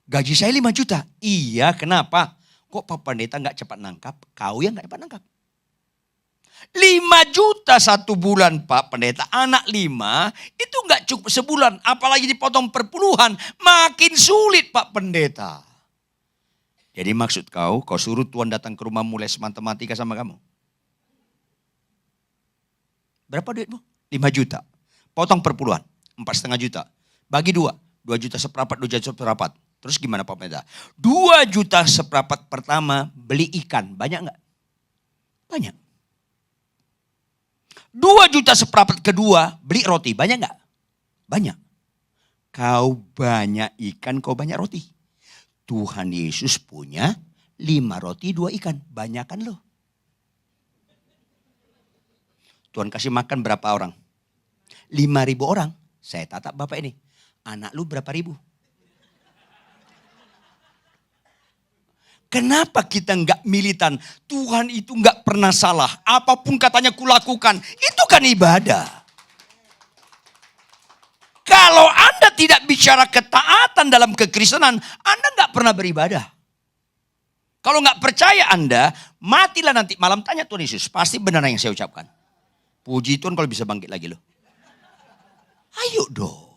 S1: Gaji saya 5 juta. Iya kenapa? Kok Pak Pendeta nggak cepat nangkap? Kau yang nggak cepat nangkap. 5 juta 1 bulan Pak Pendeta. Anak 5 itu nggak cukup sebulan. Apalagi dipotong perpuluhan. Makin sulit Pak Pendeta. Jadi maksud kau suruh Tuhan datang ke rumahmu les matematika sama kamu. Berapa duitmu? 5 juta. Potong perpuluhan. 4,5 juta. Bagi 2. 2 juta seperempat, 2 juta seperempat. Terus gimana Pak Pendeta? 2 juta seperempat pertama beli ikan. Banyak enggak? Banyak. 2 juta seperempat kedua beli roti. Banyak enggak? Banyak. Kau banyak ikan, kau banyak roti. Tuhan Yesus punya 5 roti 2 ikan. Banyakan loh. Tuhan kasih makan berapa orang? 5.000 orang. Saya tatap Bapak ini. Anak lu berapa ribu? Kenapa kita enggak militan? Tuhan itu enggak pernah salah. Apapun katanya kulakukan. Itu kan ibadah. Kalau Anda tidak bicara ketaatan dalam kekristenan, Anda enggak pernah beribadah. Kalau enggak percaya Anda, matilah nanti malam tanya Tuhan Yesus. Pasti benar yang saya ucapkan. Puji Tuhan kalau bisa bangkit lagi loh. Ayo dong.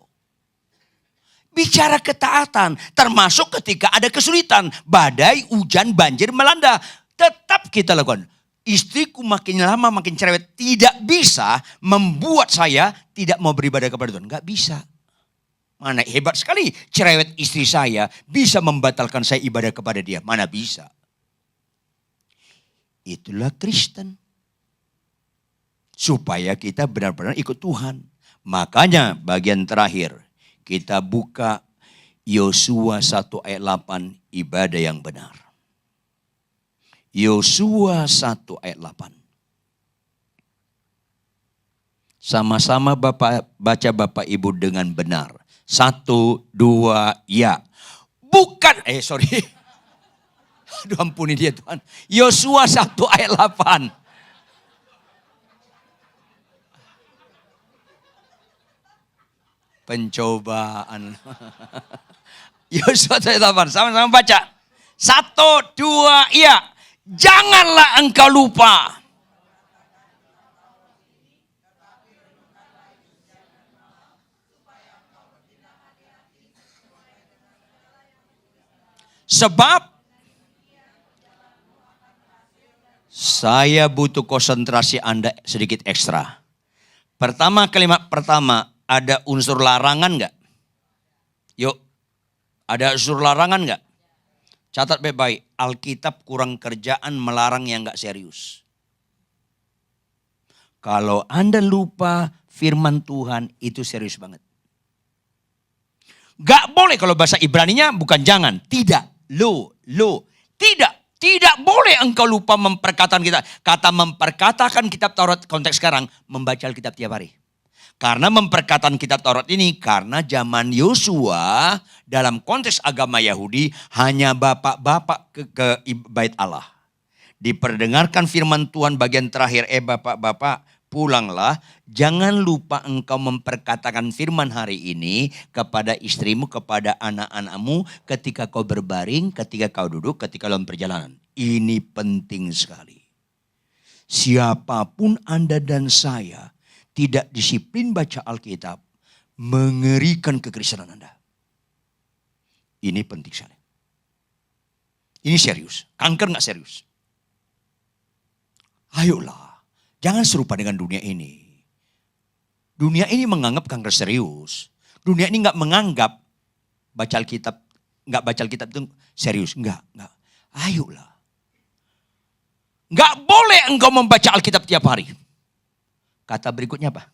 S1: Bicara ketaatan, termasuk ketika ada kesulitan, badai, hujan, banjir melanda, tetap kita lakukan. Istriku makin lama makin cerewet, tidak bisa membuat saya tidak mau beribadah kepada Tuhan. Enggak bisa. Mana hebat sekali cerewet istri saya bisa membatalkan saya ibadah kepada dia. Mana bisa. Itulah Kristen. Supaya kita benar-benar ikut Tuhan. Makanya bagian terakhir kita buka Yosua 1 ayat 8 ibadah yang benar. Yosua 1 ayat 8. Sama-sama Bapak baca Bapak Ibu dengan benar. 1, 2, ya. Bukan, sorry. Aduh ampuni dia Tuhan. Yosua 1 ayat 8. Pencobaan. Yosua 1 ayat 8. Sama-sama baca. 1, 2, ya. Janganlah engkau lupa. Sebab saya butuh konsentrasi Anda sedikit ekstra. Kalimat pertama, ada unsur larangan enggak? Yuk, ada unsur larangan enggak? Catat baik-baik, Alkitab kurang kerjaan melarang yang enggak serius. Kalau Anda lupa firman Tuhan itu serius banget. Gak boleh kalau bahasa Ibraninya bukan jangan, tidak. Tidak boleh engkau lupa memperkatakan kita. Kata memperkatakan kitab Taurat konteks sekarang, membaca Alkitab tiap hari. Karena memperkatakan kitab Taurat ini, karena zaman Yosua dalam konteks agama Yahudi, hanya bapak-bapak ke bait Allah. Diperdengarkan firman Tuhan bagian terakhir, bapak-bapak pulanglah, jangan lupa engkau memperkatakan firman hari ini kepada istrimu, kepada anak-anakmu, ketika kau berbaring, ketika kau duduk, ketika dalam perjalanan. Ini penting sekali. Siapapun Anda dan saya tidak disiplin baca Alkitab, mengerikan kekristenan Anda. Ini penting sekali. Ini serius. Kanker gak serius? Ayolah. Jangan serupa dengan dunia ini. Dunia ini menganggap kanker serius. Dunia ini nggak menganggap baca Alkitab, nggak baca Alkitab itu serius. Nggak. Ayolah. Nggak boleh engkau membaca Alkitab tiap hari. Kata berikutnya apa?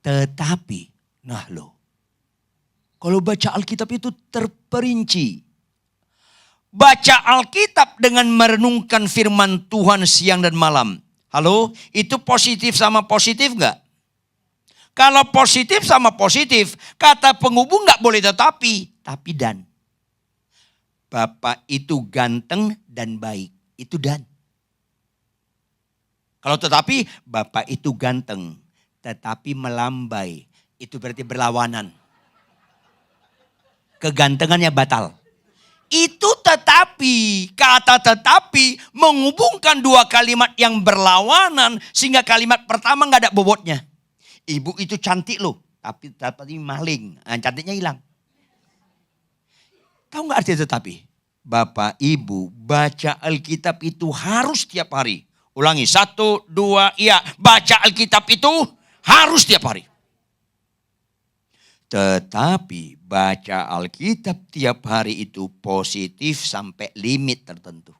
S1: Tetapi, nah loh. Kalau baca Alkitab itu terperinci. Baca Alkitab dengan merenungkan firman Tuhan siang dan malam. Halo, itu positif sama positif enggak? Kalau positif sama positif, kata penghubung enggak boleh tetapi dan. Bapak itu ganteng dan baik. Itu dan. Kalau tetapi Bapak itu ganteng tetapi melambai. Itu berarti berlawanan. Kegantengannya batal. Itu tetapi, kata tetapi menghubungkan dua kalimat yang berlawanan sehingga kalimat pertama gak ada bobotnya. Ibu itu cantik loh, tapi maling. Cantiknya hilang. Tahu gak artinya tetapi? Bapak, Ibu, baca Alkitab itu harus tiap hari. Ulangi, 1, 2, iya. Baca Alkitab itu harus tiap hari. Tetapi baca Alkitab tiap hari itu positif sampai limit tertentu.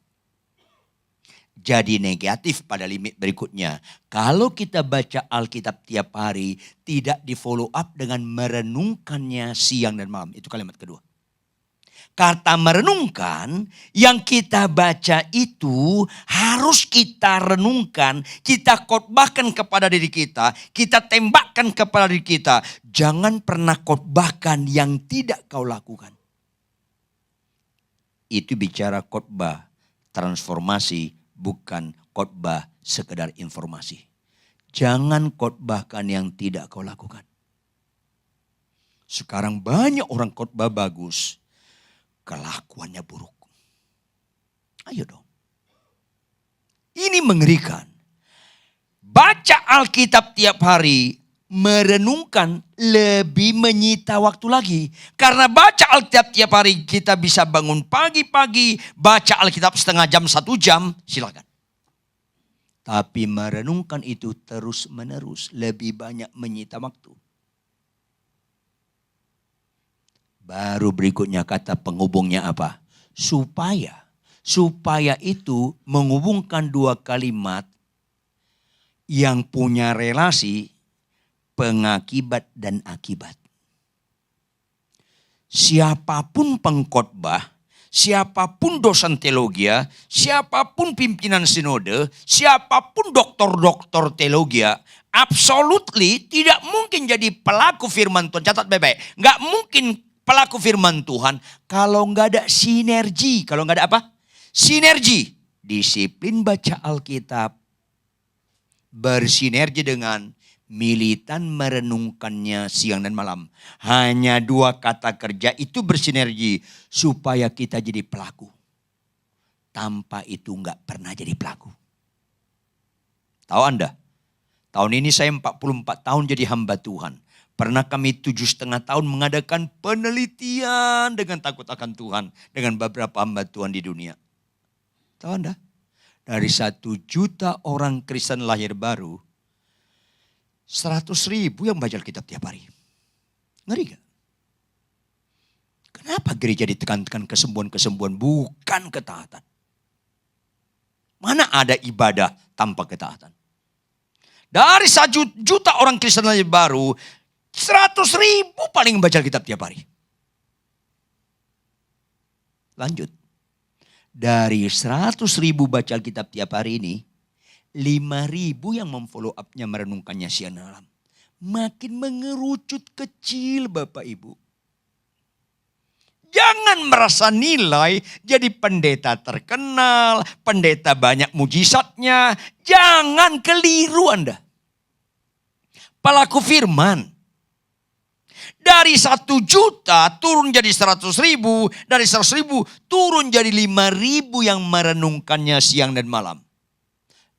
S1: Jadi negatif pada limit berikutnya. Kalau kita baca Alkitab tiap hari tidak di follow up dengan merenungkannya siang dan malam. Itu kalimat kedua. Kata merenungkan, yang kita baca itu harus kita renungkan, kita khotbahkan kepada diri kita tembakkan kepada diri kita. Jangan pernah khotbahkan yang tidak kau lakukan. Itu bicara khotbah transformasi, bukan khotbah sekedar informasi. Jangan khotbahkan yang tidak kau lakukan. Sekarang banyak orang khotbah bagus, kelakuannya buruk. Ayo dong. Ini mengerikan. Baca Alkitab tiap hari, merenungkan lebih menyita waktu lagi. Karena baca Alkitab tiap hari kita bisa bangun pagi-pagi, baca Alkitab setengah jam, 1 jam, silakan. Tapi merenungkan itu terus menerus, lebih banyak menyita waktu. Baru berikutnya kata penghubungnya apa? Supaya. Supaya itu menghubungkan dua kalimat yang punya relasi pengakibat dan akibat. Siapapun pengkhotbah, siapapun dosen teologi, siapapun pimpinan sinode, siapapun doktor-doktor teologi, absolutely tidak mungkin jadi pelaku firman Tuhan. Catat baik-baik. Nggak mungkin pelaku firman Tuhan kalau nggak ada sinergi. Kalau nggak ada apa? Sinergi. Disiplin baca Alkitab bersinergi dengan militan merenungkannya siang dan malam. Hanya 2 kata kerja itu bersinergi supaya kita jadi pelaku. Tanpa itu nggak pernah jadi pelaku. Tahu Anda? Tahun ini saya 44 tahun jadi hamba Tuhan. Pernah kami 7,5 tahun mengadakan penelitian dengan takut akan Tuhan. Dengan beberapa hamba Tuhan di dunia. Tahu Anda? Dari 1 juta orang Kristen lahir baru, 100.000 yang baca Alkitab tiap hari. Ngeri gak? Kenapa gereja ditekankan kesembuhan-kesembuhan bukan ketaatan? Mana ada ibadah tanpa ketaatan? Dari 1 juta orang Kristen lahir baru, 100.000 paling baca Alkitab tiap hari. Lanjut. Dari 100.000 baca Alkitab tiap hari ini, 5.000 yang memfollow up-nya merenungkannya siang dan malam. Makin mengerucut kecil Bapak Ibu. Jangan merasa nilai jadi pendeta terkenal, pendeta banyak mujizatnya. Jangan keliru Anda. Pelaku firman. Dari 1 juta turun jadi 100.000. Dari 100.000 turun jadi 5.000 yang merenungkannya siang dan malam.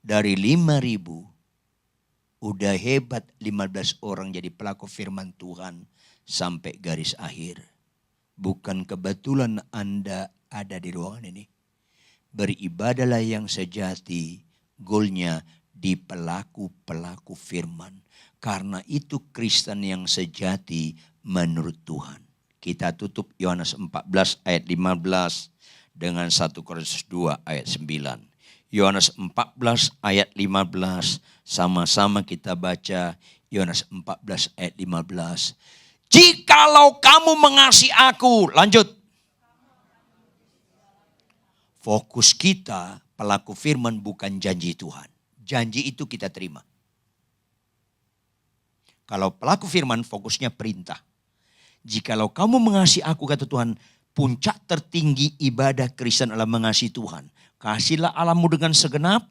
S1: Dari 5.000 udah hebat 15 orang jadi pelaku firman Tuhan sampai garis akhir. Bukan kebetulan Anda ada di ruangan ini. Beribadalah yang sejati, goalnya di pelaku-pelaku firman. Karena itu Kristen yang sejati menurut Tuhan. Kita tutup Yohanes 14 ayat 15 dengan 1 Korintus 2 ayat 9. Yohanes 14 ayat 15, sama-sama kita baca Yohanes 14 ayat 15. Jikalau kamu mengasihi aku, lanjut. Fokus kita pelaku firman bukan janji Tuhan. Janji itu kita terima. Kalau pelaku firman fokusnya perintah. Jikalau kamu mengasihi aku, kata Tuhan, puncak tertinggi ibadah Kristen adalah mengasihi Tuhan. Kasihlah Allahmu dengan segenap,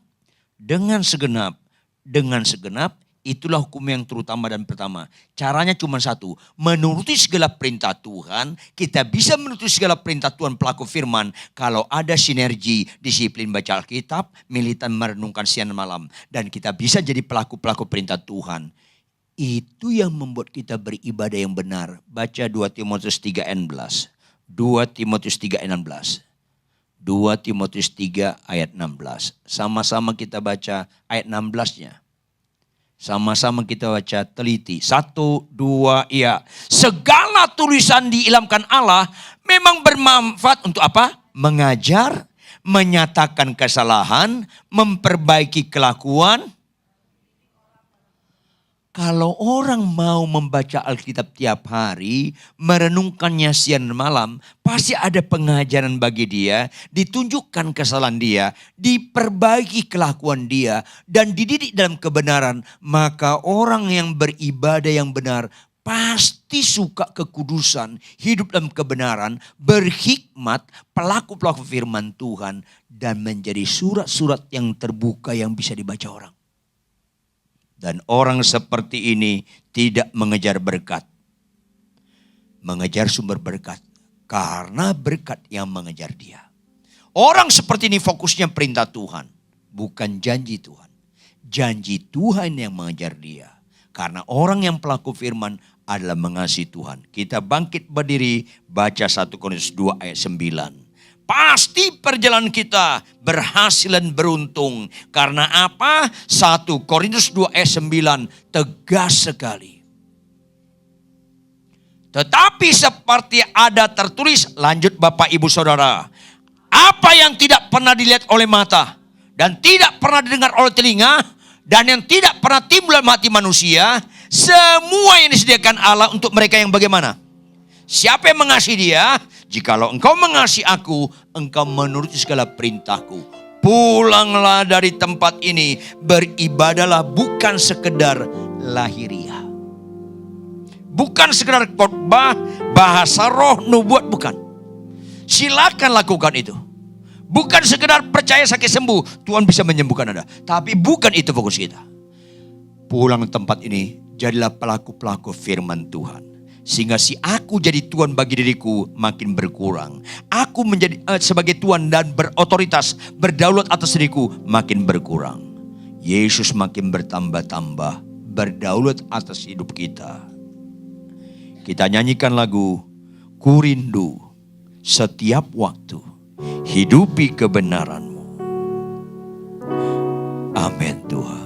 S1: dengan segenap, dengan segenap. Itulah hukum yang terutama dan pertama. Caranya cuma satu. Menuruti segala perintah Tuhan. Kita bisa menuruti segala perintah Tuhan pelaku firman. Kalau ada sinergi, disiplin baca Alkitab, militan merenungkan siang dan malam. Dan kita bisa jadi pelaku-pelaku perintah Tuhan. Itu yang membuat kita beribadah yang benar. Baca 2 Timotius 3:16. 2 Timotius 3:16. 2 Timotius 3 ayat 16. Sama-sama kita baca ayat 16-nya. Sama-sama kita baca teliti. 1, 2, iya. Segala tulisan diilhamkan Allah memang bermanfaat untuk apa? Mengajar, menyatakan kesalahan, memperbaiki kelakuan. Kalau orang mau membaca Alkitab tiap hari, merenungkannya siang dan malam, pasti ada pengajaran bagi dia, ditunjukkan kesalahan dia, diperbaiki kelakuan dia, dan dididik dalam kebenaran. Maka orang yang beribadah yang benar pasti suka kekudusan, hidup dalam kebenaran, berhikmat, pelaku-pelaku firman Tuhan, dan menjadi surat-surat yang terbuka yang bisa dibaca orang. Dan orang seperti ini tidak mengejar berkat. Mengejar sumber berkat. Karena berkat yang mengejar dia. Orang seperti ini fokusnya perintah Tuhan. Bukan janji Tuhan. Janji Tuhan yang mengejar dia. Karena orang yang pelaku firman adalah mengasihi Tuhan. Kita bangkit berdiri, baca 1 Korintus 2 ayat 9. Pasti perjalanan kita berhasil dan beruntung. Karena apa? 1 Korintus 2 ayat 9 tegas sekali. Tetapi seperti ada tertulis, lanjut Bapak Ibu Saudara. Apa yang tidak pernah dilihat oleh mata dan tidak pernah didengar oleh telinga dan yang tidak pernah timbul dalam hati manusia, semua yang disediakan Allah untuk mereka yang bagaimana? Siapa yang mengasihi dia? Jikalau engkau mengasihi aku, engkau menuruti segala perintahku. Pulanglah dari tempat ini, beribadahlah bukan sekedar lahiriah. Bukan sekedar khotbah, bahasa roh, nubuat, bukan. Silakan lakukan itu. Bukan sekedar percaya sakit sembuh, Tuhan bisa menyembuhkan Anda. Tapi bukan itu fokus kita. Pulang tempat ini, jadilah pelaku-pelaku firman Tuhan. Sehingga si aku jadi Tuhan bagi diriku makin berkurang. Aku menjadi sebagai Tuhan dan berotoritas, berdaulat atas diriku makin berkurang. Yesus makin bertambah-tambah, berdaulat atas hidup kita. Kita nyanyikan lagu, Ku rindu setiap waktu, hidupi kebenaran-Mu. Amin Tuhan.